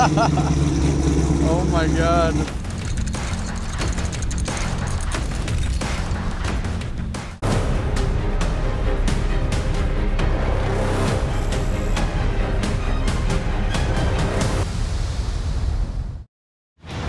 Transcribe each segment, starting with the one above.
Oh my God.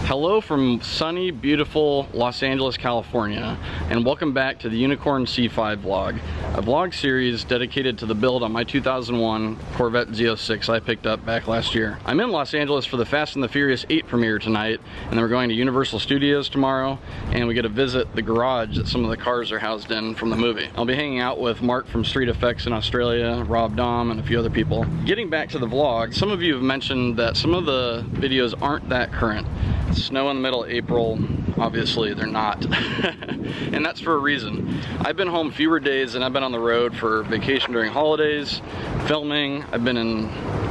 Hello from sunny, beautiful Los Angeles, California, and welcome back to the Unicorn C5 vlog, a vlog series dedicated to the build on my 2001 Corvette Z06 I picked up back last year. I'm in Los Angeles for the Fast and the Furious 8 premiere tonight, and then we're going to Universal Studios tomorrow, and we get to visit the garage that some of the cars are housed in from the movie. I'll be hanging out with Mark from Street Effects in Australia, Rob Dom, and a few other people. Getting back to the vlog, some of you have mentioned that some of the videos aren't that current. Snow in the middle of April, obviously they're not. And that's for a reason. I've been home fewer days than I've been on the road for vacation during holidays, filming. I've been in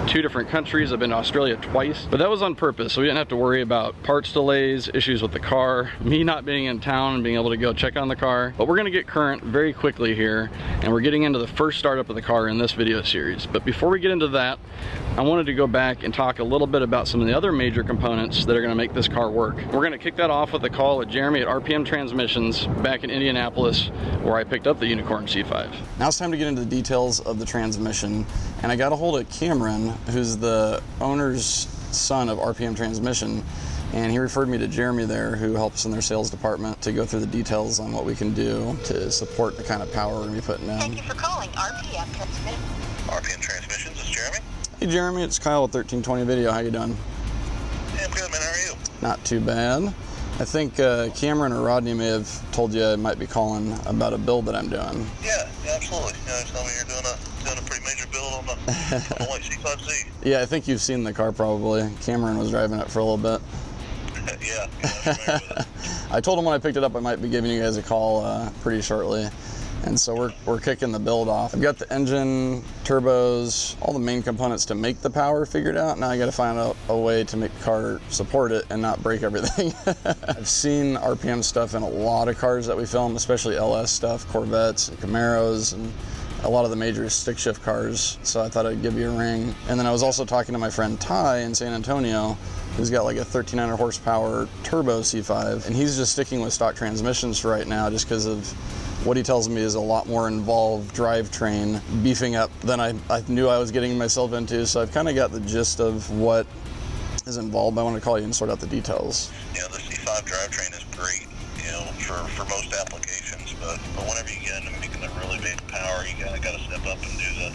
2 different countries. I've been to Australia twice, but that was on purpose, so we didn't have to worry about parts delays, issues with the car, me not being in town and being able to go check on the car. But we're gonna get current very quickly here, and we're getting into the first startup of the car in this video series. But before we get into that, I wanted to go back and talk a little bit about some of the other major components that are gonna make this car work. We're gonna kick that off with a call with Jeremy at RPM Transmissions back in Indianapolis, where I picked up the Unicorn C5. Now it's time to get into the details of the transmission, and I got a hold of Cameron, who's the owner's son of RPM Transmission, and he referred me to Jeremy there, who helps in their sales department, to go through the details on what we can do to support the kind of power we're gonna be putting in. Thank you for calling RPM Transmission. RPM Transmissions, this is Jeremy. Hey Jeremy, it's Kyle with 1320 Video. How you doing? Yeah, I'm good, man. How are you? Not too bad. I think Cameron or Rodney may have told you I might be calling about a build that I'm doing. Yeah, absolutely. Yeah, tell me you're doing a pretty major build on the white C5Z. Yeah, I think you've seen the car probably. Cameron was driving it for a little bit. Yeah, I remember that. I told him when I picked it up I might be giving you guys a call pretty shortly. And so we're kicking the build off. I've got the engine, turbos, all the main components to make the power figured out. Now I gotta find out a way to make the car support it and not break everything. I've seen RPM stuff in a lot of cars that we film, especially LS stuff, Corvettes and Camaros, and a lot of the major stick shift cars. So I thought I'd give you a ring. And then I was also talking to my friend Ty in San Antonio, who's got like a 1300 horsepower turbo C5, and he's just sticking with stock transmissions for right now just because of what he tells me is a lot more involved drivetrain beefing up than I knew I was getting myself into. So I've kind of got the gist of what is involved. I want to call you and sort out the details. Yeah, the C5 drivetrain is great, for most applications, but whenever you get into making the really big power, you got to step up and do the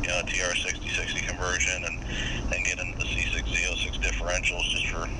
TR6060 conversion and get into the C6 Z06 differentials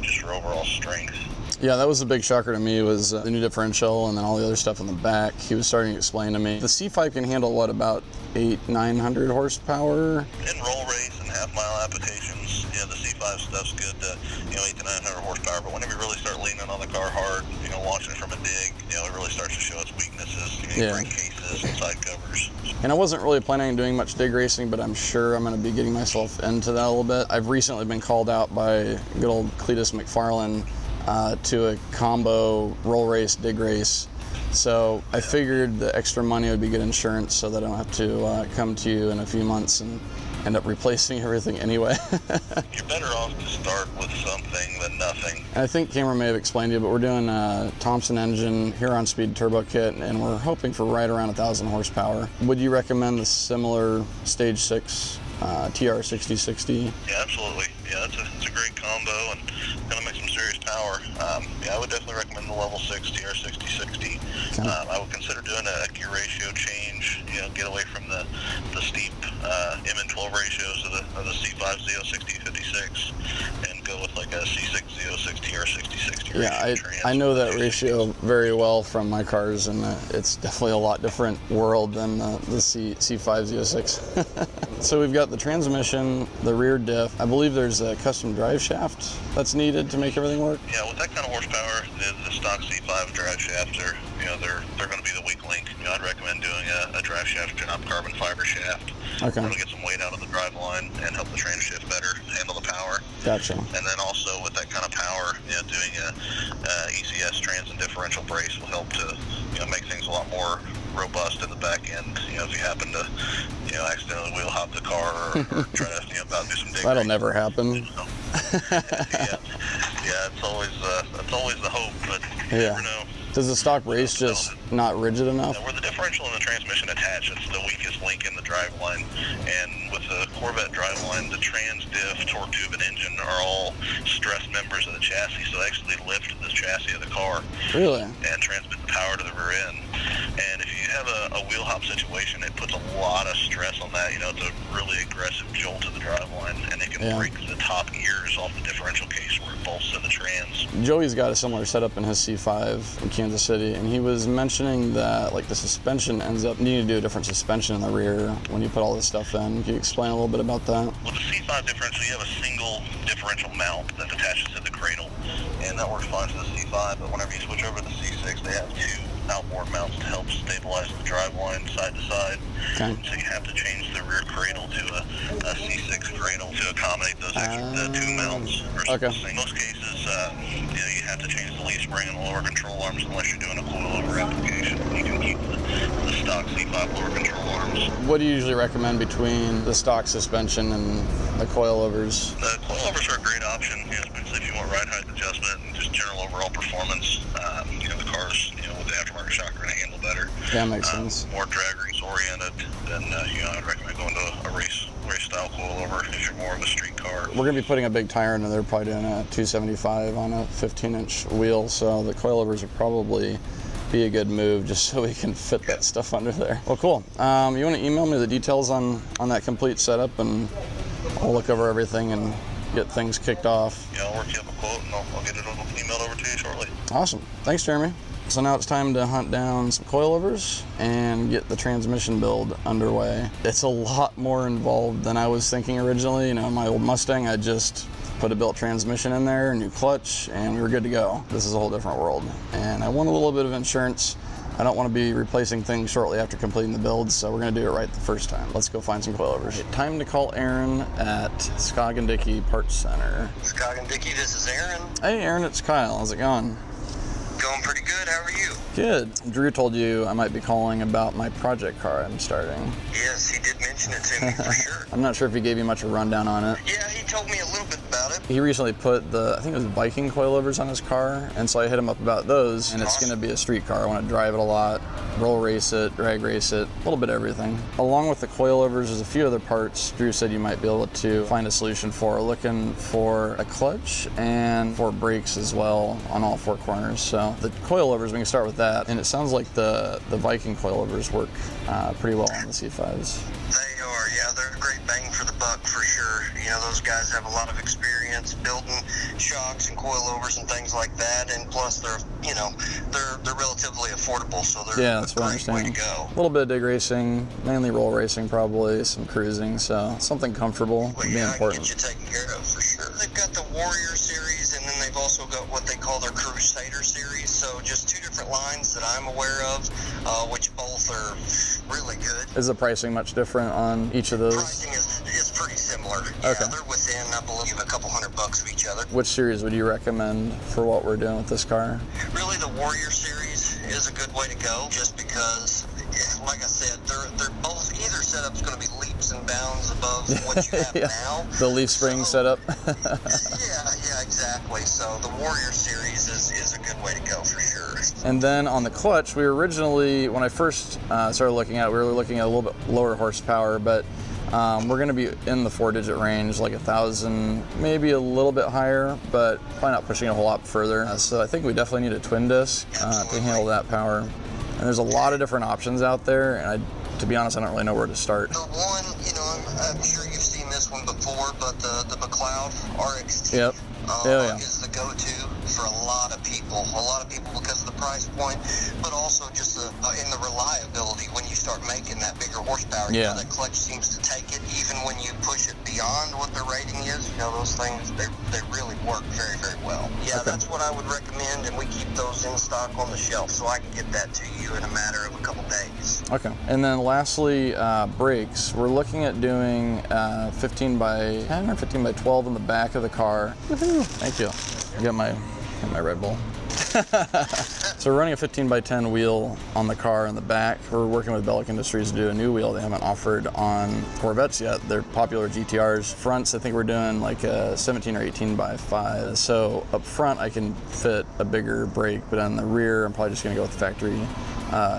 just for overall strength. Yeah, that was a big shocker to me, was the new differential and then all the other stuff in the back. He was starting to explain to me. The C5 can handle, what, about 800-900 horsepower? In roll race and half-mile applications, the C5 stuff's good to, 800 to 900 horsepower, but whenever you really start leaning on the car hard, launching it from a dig, it really starts to show its weaknesses, brake cases and side covers. And I wasn't really planning on doing much dig racing, but I'm sure I'm going to be getting myself into that a little bit. I've recently been called out by good old Cletus McFarlane to a combo roll race, dig race. So I figured the extra money would be good insurance so that I don't have to come to you in a few months and end up replacing everything anyway. You're better off to start with something than nothing. And I think Cameron may have explained to you, but we're doing a Thompson engine, Huron Speed turbo kit, and we're hoping for right around 1,000 horsepower. Would you recommend the similar Stage 6 TR6060? Yeah, absolutely. Yeah, it's a great combo and gonna make some serious power. I would definitely recommend the level 6 TR6060. Okay. I would consider doing a gear ratio change. Get away from the steep M and 12 ratios of the C5 Z06 and go with like a C6 Z06 TR6060. Yeah, I know that ratio very well from my cars, and it's definitely a lot different world than the C5 Z06. So we've got the transmission, the rear diff. I believe there's a custom drive shaft that's needed to make everything work. Yeah, with that kind of horsepower, the stock C5 drive shafts are, they're going to be the weak link. I'd recommend doing a drive shaft carbon fiber shaft. Okay. It'll get some weight out of the drive line and help the train shift better, handle the power. Gotcha. And then also with that kind of power, doing a ECS trans and differential brace will help to, make things a lot more robust in the back end. If you happen to, accidentally wheel hop the car or try to, about do some digging. That'll never happen. Yeah, it's always that's always the hope, but you never know. Does the stock race just not rigid enough? Where the differential and the transmission attach, it's the weakest link in the driveline. And with the Corvette driveline, the trans, diff, torque tube, and engine are all stressed members of the chassis, so they actually lift the chassis of the car. Really? And transmit the power to the rear end. And if you have a wheel hop situation, it puts a lot of stress on that. You know, it's a really aggressive jolt to the driveline, and it can break the top gears off the differential case where it bolts to the trans. Joey's got a similar setup in his C5 in Kansas City, and he was mentioning that like the suspension ends up needing to do a different suspension in the rear when you put all this stuff in. Can you explain a little bit about that? With the C5 differential, you have a single differential mount that attaches to the cradle, and that works fine for the C5, but whenever you switch over to the C6, they have two outboard mounts to help stabilize the driveline side to side. Okay. So you have to change the rear cradle to a C6 cradle to accommodate those extra two mounts. In most cases, you have to change the leaf spring and the lower control arms unless you're doing a coilover application. You can keep the stock C5 lower control arms. What do you usually recommend between the stock suspension and the coilovers? The coilovers are a great option, especially if you want ride height adjustment and just general overall performance. The cars, with the aftermarket shock are going to handle better. Yeah, makes sense. More drag race oriented, then I'd recommend going to a race style coilover if you're more of a street car. We're going to be putting a big tire in there. They're probably doing a 275 on a 15-inch wheel, so the coilovers would probably be a good move just so we can fit that stuff under there. Well, cool. You want to email me the details on that complete setup, and I'll look over everything and get things kicked off. Yeah, I'll work you up a quote and I'll get it emailed over to you shortly. Awesome. Thanks, Jeremy. So now it's time to hunt down some coilovers and get the transmission build underway. It's a lot more involved than I was thinking originally. My old Mustang, I just put a built transmission in there, a new clutch, and we were good to go. This is a whole different world. And I want a little bit of insurance. I don't want to be replacing things shortly after completing the build, so we're going to do it right the first time. Let's go find some coilovers. Time to call Aaron at Skog & Dickey Parts Center. Skog & Dickey, this is Aaron. Hey Aaron, it's Kyle. How's it going? Going pretty good. How are you? Good. Drew told you I might be calling about my project car I'm starting. Yes, he did mention it to me for sure. I'm not sure if he gave you much of a rundown on it. Yeah, he told me a little bit about it. He recently put I think it was Viking coilovers on his car, and so I hit him up about those, and it's going to be a street car. I want to drive it a lot, roll race it, drag race it, a little bit of everything. Along with the coilovers, there's a few other parts Drew said you might be able to find a solution for. Looking for a clutch and for brakes as well on all four corners. So the coilovers, we can start with that, and it sounds like the Viking coilovers work pretty well on the C5s. They are, yeah, they're a great bang for the buck for sure. Those guys have a lot of experience building shocks and coilovers and things like that, and plus they're relatively affordable, so they're a great way to go. A little bit of dig racing, mainly roll racing probably, some cruising, so something comfortable would be important. I can get you taken care of for sure. They've got the Warrior series, and then they've also got what they call their Crusader series, so just two different lines that I'm aware of, which both are really good. Is the pricing much different on each of those? Pricing is pretty similar. Yeah, they're within, I believe, a couple $100 of each other. Which series would you recommend for what we're doing with this car? Really, the Warrior series is a good way to go, just because, like I said, they're both, either setup's going to be leaps and bounds above what you have now. The leaf spring setup. yeah, exactly. So the Warrior series is a good way to go for sure. And then on the clutch, we were originally, when I first started looking at it, we were looking at a little bit lower horsepower, but we're going to be in the 4-digit range, like 1,000, maybe a little bit higher, but probably not pushing it a whole lot further. So I think we definitely need a twin disc to handle that power. And there's a lot of different options out there, and to be honest, I don't really know where to start. The one, I'm sure you've seen this one before, but the McLeod RXT is the go-to for a lot of people. A lot of people because of the price point, but also just in the reliability. When you start making that bigger horsepower, that clutch seems to take it, even when you push it beyond what the rating is. Those things, they really work very, very well. Yeah, that's what I would recommend, and we keep those in stock on the shelf, so I can get that to you in a matter of a couple days. Okay. And then lastly, brakes. We're looking at doing 15 by 10 or 15 by 12 in the back of the car. Woohoo! Thank you. I got my Red Bull. So we're running a 15x10 wheel on the car in the back. We're working with Bellic Industries to do a new wheel they haven't offered on Corvettes yet. They're popular GTRs. Fronts, I think we're doing like a 17 or 18x5. So up front, I can fit a bigger brake, but on the rear, I'm probably just gonna go with the factory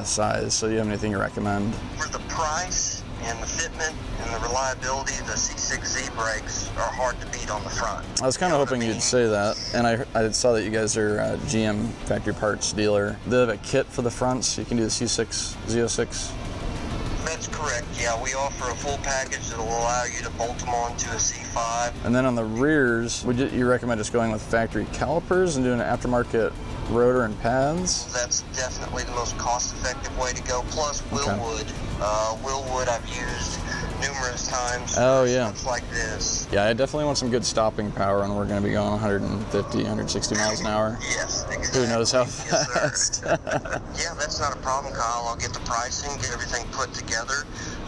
size. So do you have anything you recommend? For the price and the fitment and the reliability, the C6Z brakes are hard to beat on the front. I was kind of hoping you'd say that, and I saw that you guys are a GM factory parts dealer. They have a kit for the fronts. You can do the C6 Z06. That's correct, yeah. We offer a full package that will allow you to bolt them onto a C5. And then on the rears, would you recommend just going with factory calipers and doing an aftermarket rotor and pads? That's definitely the most cost-effective way to go. Plus, Willwood. Willwood I've used numerous times. Oh, yeah. Stuff like this. Yeah, I definitely want some good stopping power, and we're going to be going 150, 160 miles an hour. Yes, exactly. Who knows how Yes, fast? Yeah, that's not a problem, Kyle. I'll get the pricing, get everything put together,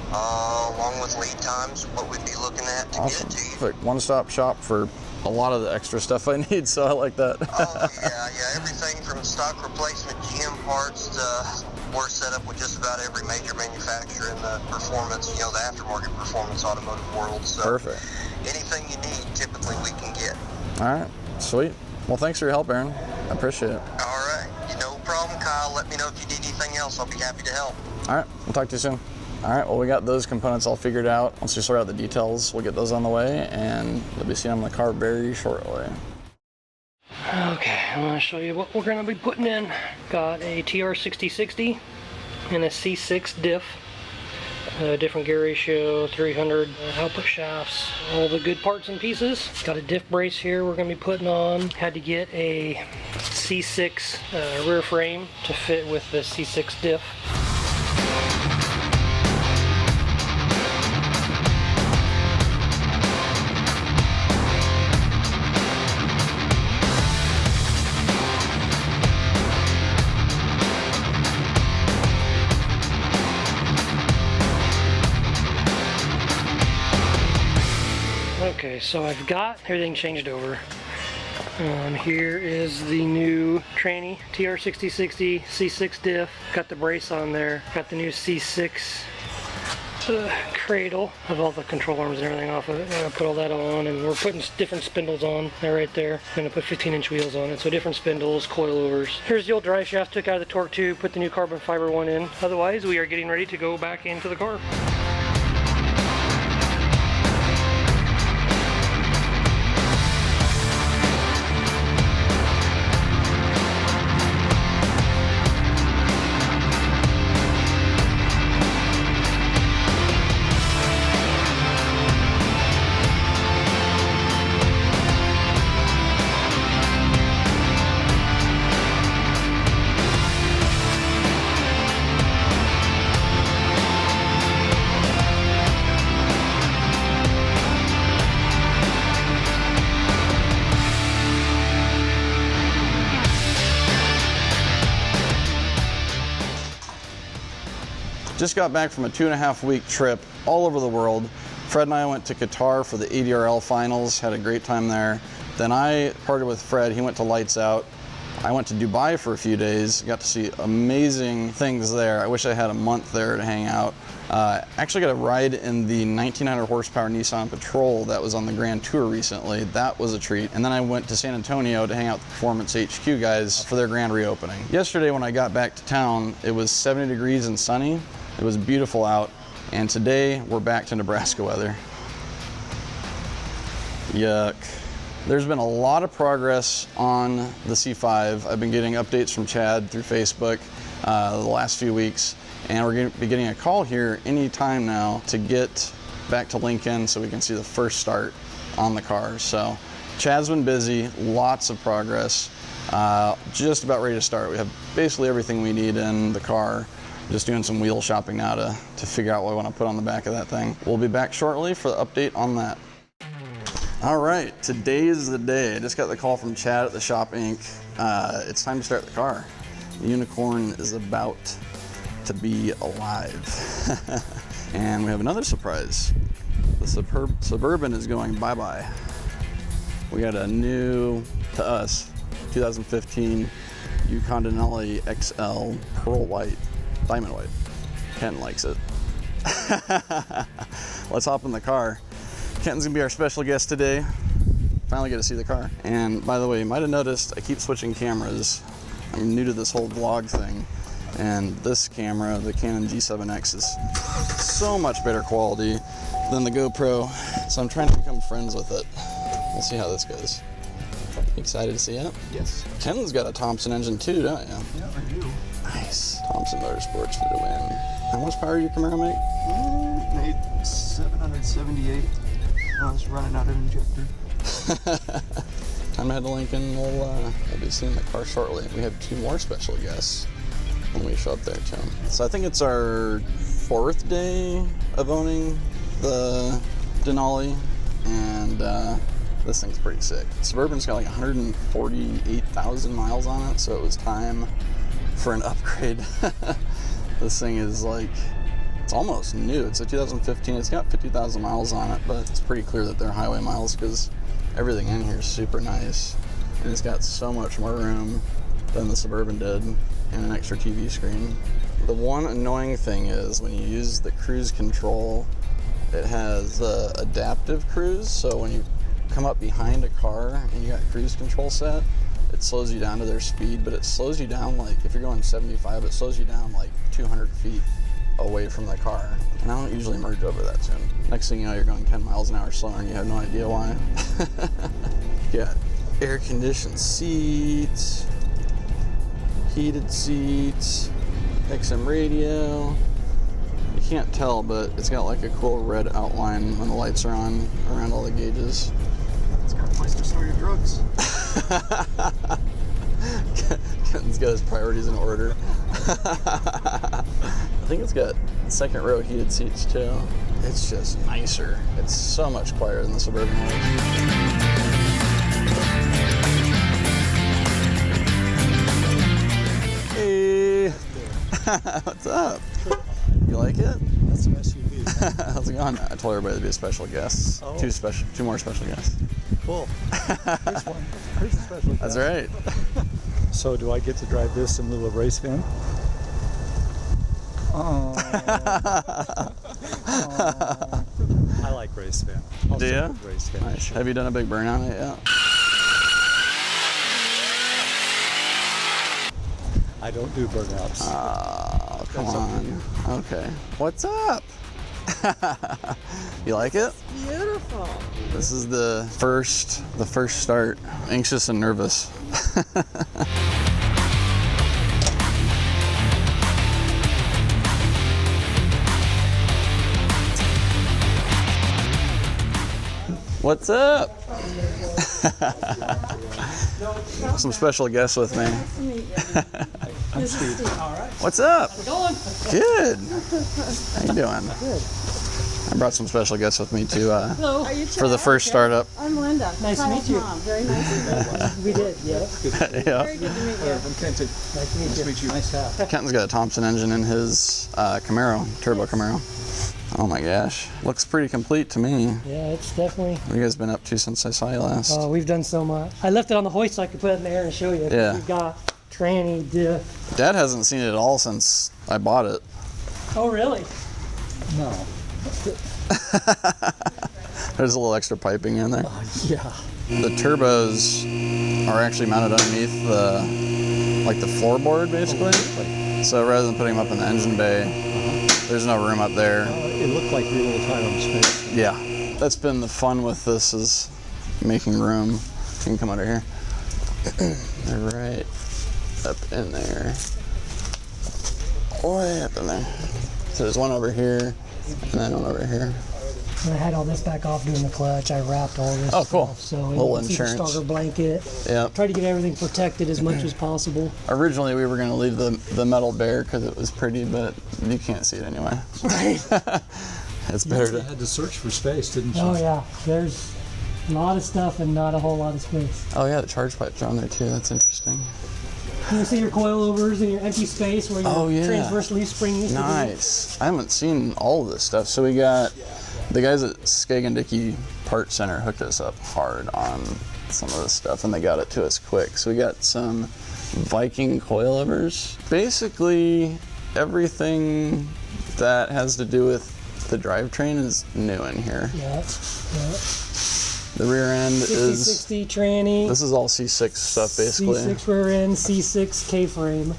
along with lead times, what we'd be looking at to Awesome. get it to you. Perfect. One-stop shop for a lot of the extra stuff I need, so I like that. Oh, yeah. Everything from stock replacement GM parts to we're set up with just about every major manufacturer in the performance, the aftermarket performance automotive world. So Perfect. anything you need, typically we can get. All right, sweet. Well, thanks for your help, Aaron. I appreciate it. All right. No problem, Kyle. Let me know if you need anything else. I'll be happy to help. All right, we'll talk to you soon. All right, well, we got those components all figured out. Once we sort out the details, we'll get those on the way, and you'll be seeing them in the car very shortly. Okay, I'm going to show you what we're going to be putting in. Got a TR6060 and a C6 diff. Different gear ratio, 300 output shafts, all the good parts and pieces. Got a diff brace here we're going to be putting on. Had to get a C6 rear frame to fit with the C6 diff. Okay, so I've got everything changed over. Here is the new tranny TR6060 C6 diff. Got the brace on there. Got the new C6 cradle. Have all the control arms and everything off of it. I'm gonna put all that on, and we're putting different spindles on there right there. I'm gonna put 15-inch wheels on it, so different spindles, coilovers. Here's the old drive shaft. Took out of the torque tube, put the new carbon fiber one in. Otherwise, we are getting ready to go back into the car. Just got back from a 2.5-week trip all over the world. Fred and I went to Qatar for the ADRL finals, had a great time there. Then I parted with Fred, he went to Lights Out. I went to Dubai for a few days, got to see amazing things there. I wish I had a month there to hang out. Actually got a ride in the 1900 horsepower Nissan Patrol that was on the Grand Tour recently. That was a treat. And then I went to San Antonio to hang out with the Performance HQ guys for their grand reopening. Yesterday when I got back to town, it was 70 degrees and sunny. It was beautiful out. And today we're back to Nebraska weather. Yuck. There's been a lot of progress on the C5. I've been getting updates from Chad through Facebook the last few weeks, and we're going to be getting a call here any time now to get back to Lincoln so we can see the first start on the car. So Chad's been busy, lots of progress, just about ready to start. We have basically everything we need in the car. Just doing some wheel shopping now to figure out what I want to put on the back of that thing. We'll be back shortly for the update on that. All right, today is the day. I just got the call from Chad at the Shop Inc. It's time to start the car. The Unicorn is about to be alive. And we have another surprise. The Suburban is going bye-bye. We got a new, to us, 2015 Yukon Denali XL Pearl White, Diamond White. Ken likes it. Let's hop in the car. Kenton's gonna be our special guest today. Finally get to see the car. And by the way, you might have noticed I keep switching cameras. I'm new to this whole vlog thing. And this camera, the Canon G7X, is so much better quality than the GoPro. So I'm trying to become friends with it. We'll see how this goes. Excited to see it? Yes. Kenton's got a Thompson engine too, don't you? Yeah, I do. Nice. Thompson Motorsports for the win. How much power did your Camaro make? Made 778. I was running out of injector. Time to head to Lincoln. We'll be seeing the car shortly. We have 2 more special guests when we show up there too. So I think it's our 4th day of owning the Denali, and this thing's pretty sick. Suburban's got like 148,000 miles on it, so it was time for an upgrade. This thing is like, it's almost new. It's a 2015. It's got 50,000 miles on it, but it's pretty clear that they're highway miles because everything in here is super nice. And it's got so much more room than the Suburban did, and an extra TV screen. The one annoying thing is when you use the cruise control, it has adaptive cruise, so when you come up behind a car and you got cruise control set, it slows you down to their speed, but it slows you down like, if you're going 75, it slows you down like 200 feet away from the car. And I don't usually merge over that soon. Next thing you know, you're going 10 miles an hour slower and you have no idea why. You got air conditioned seats, heated seats, XM radio. You can't tell, but it's got like a cool red outline when the lights are on around all the gauges. It's got a place to store your drugs. Kenton's got his priorities in order. I think it's got 2nd row heated seats too. It's just nicer. It's so much quieter than the Suburban was. Hey! What's up? You like it? That's an SUV. How's it going? I told everybody to be a special guest. Oh. 2 more special guests. Cool. Here's one. Here's a special guest. That's right. So do I get to drive this in lieu of race van? Oh. I like race van. Do you? Race van. Nice. Have you done a big burn on it yet? I don't do burnouts. Oh, come on. Okay. What's up? You like it? Beautiful. This is the first start. Anxious and nervous. What's up? Some special guests with me. Nice to meet you. This is Steve. What's up? How's it going? Good. How you doing? Good. I brought some special guests with me too Hello. Are you for the Chad? first startup. I'm Linda. Nice to Kyle's meet you. Mom. Very nice to meet you. We did, yeah. Yeah. Very good to meet you. I'm Kenton. Nice to meet Nice you. to meet you. Nice to have. Kenton's got a Thompson engine in his Camaro, turbo Camaro. Oh my gosh, looks pretty complete to me. Yeah, it's definitely. What have you guys been up to since I saw you last? We've done so much. I left it on the hoist so I could put it in the air and show you. Yeah. We've got tranny, diff. Dad hasn't seen it at all since I bought it. Oh, really? No. There's a little extra piping in there. Yeah. The turbos are actually mounted underneath the floorboard basically. So rather than putting them up in the engine bay, there's no room up there. It looked like you were a little tight on space. Yeah, that's been the fun with this, is making room. You can come under here. They're right up in there. Way up in there. So there's one over here, and then one over here. When I had all this back off doing the clutch, I wrapped all this Oh, cool. stuff. So Little it's a insurance. starter blanket. Yeah. Try to get everything protected as much as possible. Originally, we were going to leave the metal bare because it was pretty, but you can't see it anyway. It's better You to. had to search for space, didn't you? Oh yeah, there's a lot of stuff and not a whole lot of space. Oh yeah, the charge pipes are on there too. That's interesting. You see your coilovers and your empty space where your Oh, yeah. transverse leaf spring used to be. Nice. I haven't seen all of this stuff. So we got the guys at Skeg and Dickey Part Center hooked us up hard on some of this stuff, and they got it to us quick. So we got some Viking coilovers. Basically, everything that has to do with the drivetrain is new in here. Yeah. The rear end is 60 tranny. This is all C6 stuff, basically. C6 rear end, C6 K-frame.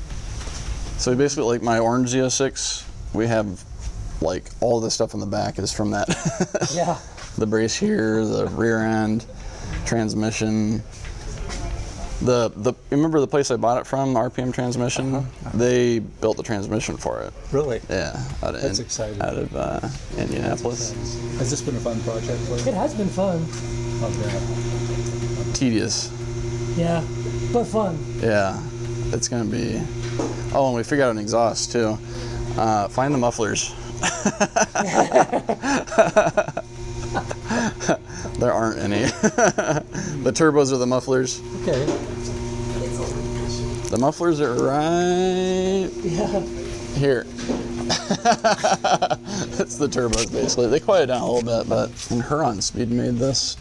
So basically, like my orange Z06, we have like all the stuff in the back is from that. Yeah. The brace here, the rear end, transmission. Remember the place I bought it from, RPM Transmission? They built the transmission for it. Really? Yeah, That's exciting. Out of Indianapolis. Has this been a fun project for you? It has been fun. Okay. Tedious. Yeah, but fun. Yeah, it's gonna be. Oh, and we figured out an exhaust too. Find the mufflers. There aren't any. The turbos are the mufflers. Okay. The mufflers are right here. It's the turbos basically. They quiet down a little bit, but and Huron Speed made this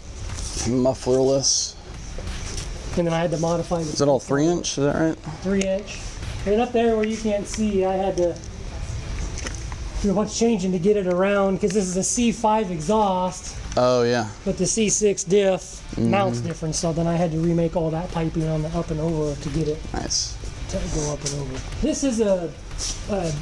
mufflerless. And then I had to modify the. Is it all 3-inch? Is that right? 3-inch. And up there where you can't see, I had to do a bunch of changing to get it around because this is a C5 exhaust. Oh yeah. But the C6 diff mounts different, so then I had to remake all that piping on the up and over to get it Nice. to go up and over. This is a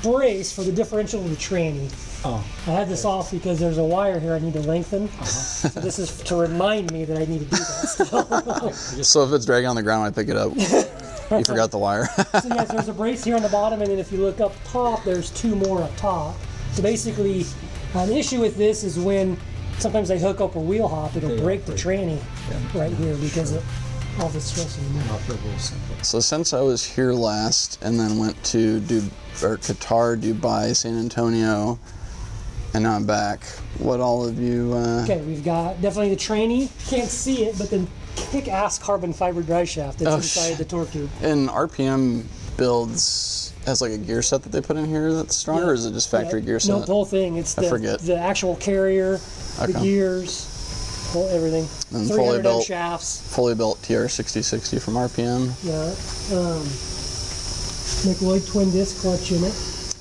brace for the differential of the tranny. Oh. I had this off because there's a wire here I need to lengthen. So this is to remind me that I need to do that still. So if it's dragging on the ground, I pick it up. You forgot the wire. So yes, there's a brace here on the bottom, and then if you look up top, there's 2 more up top. So basically, the issue with this is when sometimes they hook up a wheel hop, it'll break the tranny right here because of all the stress in the middle. So since I was here last and then went to Qatar, Dubai, San Antonio, and now I'm back, what all of you... Okay, we've got definitely the tranny. Can't see it, but the kick-ass carbon fiber drive shaft that's inside the torque tube. And RPM builds has like a gear set that they put in here that's stronger, or is it just factory gear set? No, the whole thing. It's the actual carrier, the gears, everything. And 300 M shafts. Fully built TR6060 from RPM. Yeah. Nickeloid twin disc clutch in it.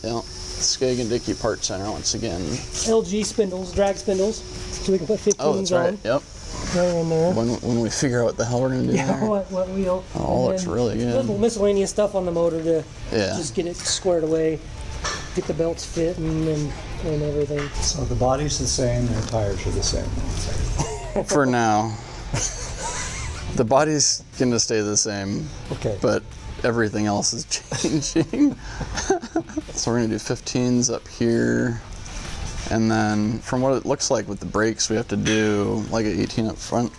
Yeah. Skag and Dickey Part Center once again. LG spindles, drag spindles, so we can put 15s Oh, that's right. on. Yep. Right in there. When we figure out what the hell we're gonna do there. What wheel. Oh, looks really good. Little miscellaneous stuff on the motor to Yeah. just get it squared away, get the belts fitting and everything. So the body's the same, the tires are the same. For now. The body's gonna stay the same. Okay. But everything else is changing. So we're gonna do 15s up here. And then from what it looks like with the brakes, we have to do like an 18 up front.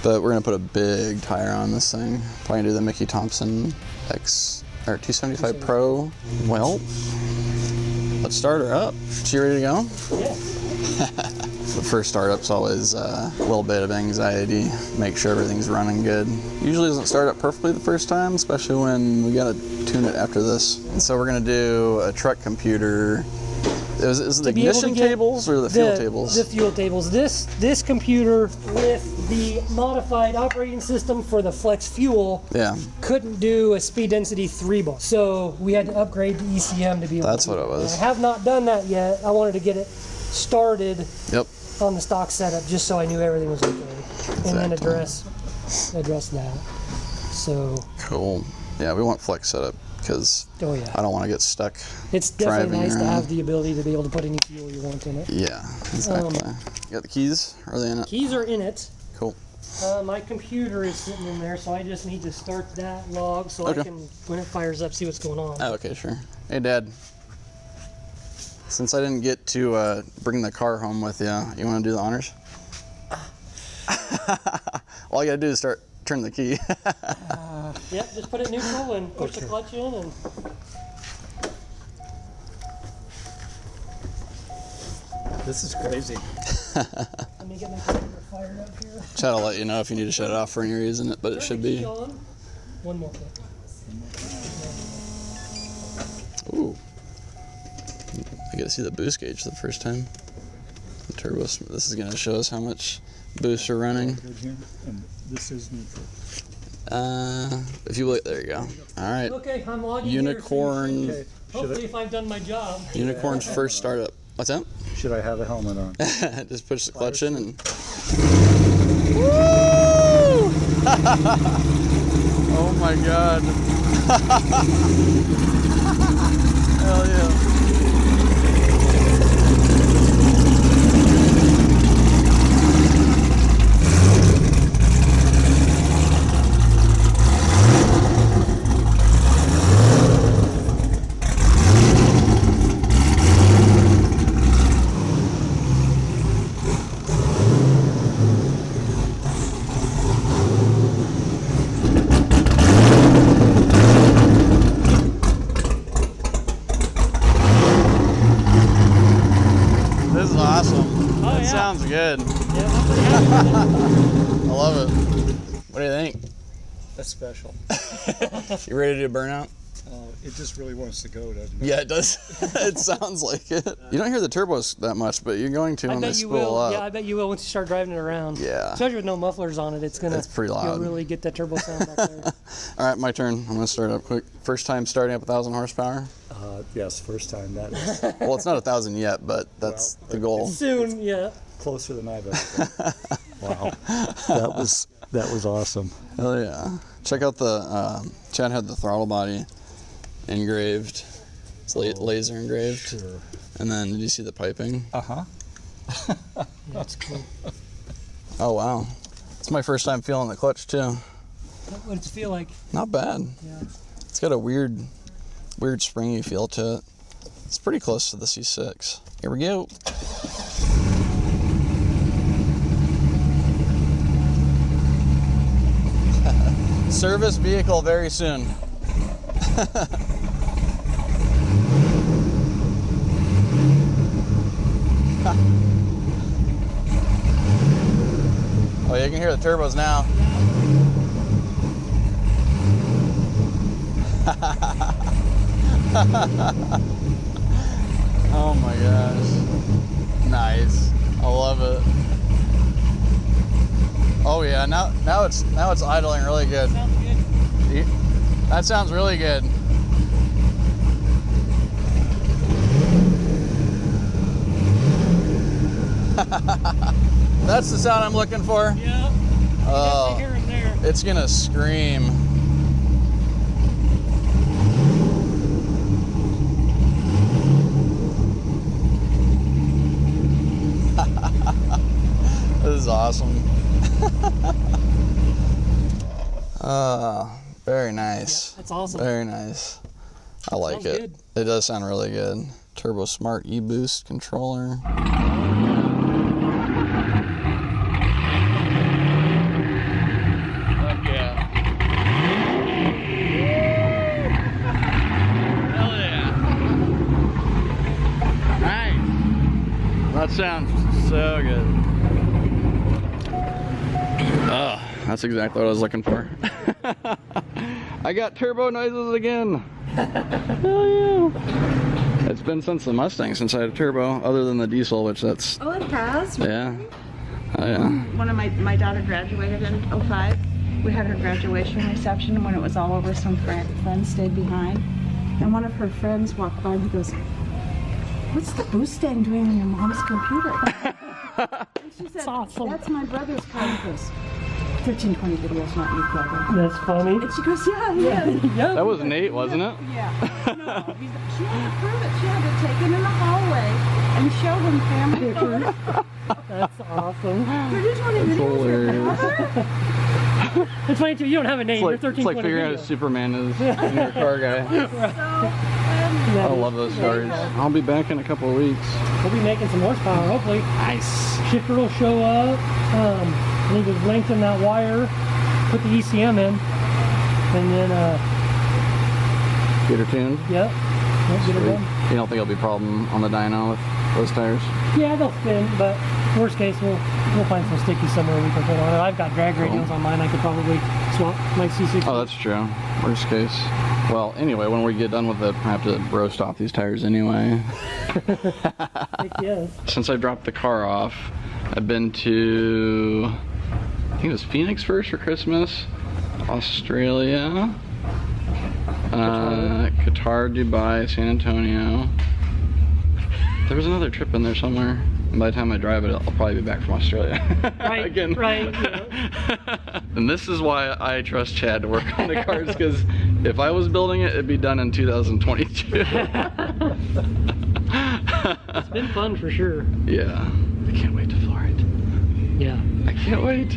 But we're gonna put a big tire on this thing. Probably do the Mickey Thompson 275 Pro. Well, let's start her up. Is she ready to go? Yeah. The first startup's always a little bit of anxiety. Make sure everything's running good. Usually doesn't start up perfectly the first time, especially when we gotta tune it after this. And so we're gonna do a truck computer. Is it the ignition tables or the fuel tables? The fuel tables. This computer with the modified operating system for the flex fuel couldn't do a speed density 3-bar. So we had to upgrade to ECM to be able That's to what do it was. I have not done that yet. I wanted to get it started on the stock setup just so I knew everything was okay. And then address that. So cool. Yeah, we want flex setup because I don't want to get stuck. It's definitely nice to have the ability to be able to put any fuel you want in it. Yeah, exactly. You got the keys? Are they in it? Keys are in it. Cool. My computer is sitting in there, so I just need to start that log so I can, when it fires up, see what's going on. Oh, okay, sure. Hey, Dad. Since I didn't get to bring the car home with you want to do the honors? All you gotta do is turn the key. Yep, just put it neutral and push the clutch in and... This is crazy. Let me get my computer fired up here. Chad will let you know if you need to shut it off for any reason, but it should be. One more click. Ooh. I get to see the boost gauge for the first time. The turbo. This is going to show us how much boost we're running. And this is neutral. If you look, there you go. All right. Okay, I'm logging Unicorn. here. So hopefully, if I've done my job. Unicorn's first startup. What's that? Should I have a helmet on? Just push the clutch in and. Woo! Oh my God. Hell yeah. This is awesome. Oh, That yeah. sounds good. Yeah, I'm pretty happy with it. I love it. What do you think? That's special. You ready to do burnout? It just really wants to go, doesn't it? Yeah, it does. It sounds like it. You don't hear the turbos that much, but you're going to I when they bet you spool will. up. Yeah, I bet you will once you start driving it around. Yeah. Especially with no mufflers on it, it's gonna. It's pretty loud. You'll really get that turbo sound back there. All right, my turn. I'm gonna start up quick. First time starting up 1,000 horsepower. Yes, first time that is Well, it's not 1,000 yet, but that's the goal. Soon, yeah. closer than I've ever been. Wow, that was awesome. Hell yeah. Check out the, Chad had the throttle body engraved. It's laser engraved. Sure. And then, did you see the piping? Uh-huh. That's cool. Oh, wow. It's my first time feeling the clutch, too. What does it feel like? Not bad. Yeah. It's got a weird springy feel to it. It's pretty close to the C6. Here we go. Service vehicle very soon. Oh, you can hear the turbos now. Oh my gosh. Nice. I love it. Oh yeah, now it's idling really good. Sounds good. That sounds really good. That's the sound I'm looking for. Yeah. Oh, Here and there. it's gonna scream. This is awesome. Very nice. That's awesome. Very nice. I like Sounds it. good. It does sound really good. Turbo Smart E-Boost controller. Heck yeah. Hell yeah. Nice. That sounds so good. Oh, that's exactly what I was looking for. I got turbo noises again. Hell yeah. It's been since the Mustang since I had a turbo, other than the diesel, which that's... Oh, it has? Yeah. Oh yeah. When my daughter graduated in '05, we had her graduation reception, and when it was all over, some friends stayed behind. And one of her friends walked by and he goes, "What's the Mustang doing on your mom's computer?" And she said, awesome. "That's my brother's car." He goes, 1320 videos, not you, brother. That's funny. And she goes, "Yeah, yeah." Yeah. That was Nate, wasn't it? Yeah. No, she had to prove it. She had to take him in the hallway and show him family photos. That's awesome. 1320 videos, your brother? It's funny too. You don't have a name. It's like You're 1320 figuring out video. who Superman is in your car guy. I love those stories. I'll be back in a couple of weeks. We'll be making some horsepower, hopefully. Nice. Shifter will show up. I need to lengthen that wire, put the ECM in, and then, Get her tuned. yep, get her done. You don't think it'll be a problem on the dyno with those tires? Yeah, they'll spin, but worst case, we'll find some sticky somewhere we can put on it. I've got drag radials on mine. I could probably swap my C6. Oh, that's true. Worst case. Well, anyway, when we get done with it, I have to roast off these tires anyway. Heck yes. Since I dropped the car off, I've been to, I think it was Phoenix first for Christmas. Australia, Qatar, Dubai, San Antonio. There was another trip in there somewhere. And by the time I drive it, I'll probably be back from Australia. Right, again. right. Yeah. And this is why I trust Chad to work on the cars, because if I was building it, it'd be done in 2022. It's been fun for sure. Yeah. I can't wait to floor it. Yeah. I can't wait.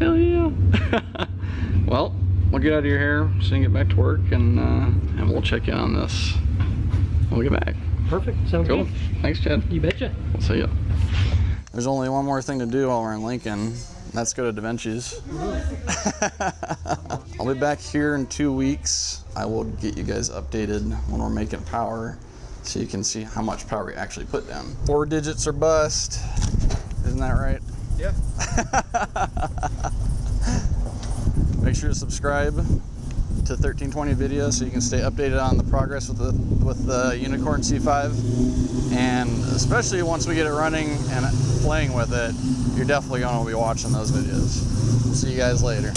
Hell yeah. Well, we'll get out of your hair so you can get back to work, and we'll check in on this when we get back. Perfect. Sounds Cool. good. Thanks, Chad. You betcha. We'll see ya. There's only one more thing to do while we're in Lincoln. Let's go to Da Vinci's. I'll be back here in 2 weeks. I will get you guys updated when we're making power so you can see how much power we actually put down. 4 digits or bust. Isn't that right? Yeah. Make sure to subscribe to 1320 Video so you can stay updated on the progress with the Unicorn C5, and especially once we get it running and playing with it, you're definitely going to be watching those videos. See you guys later.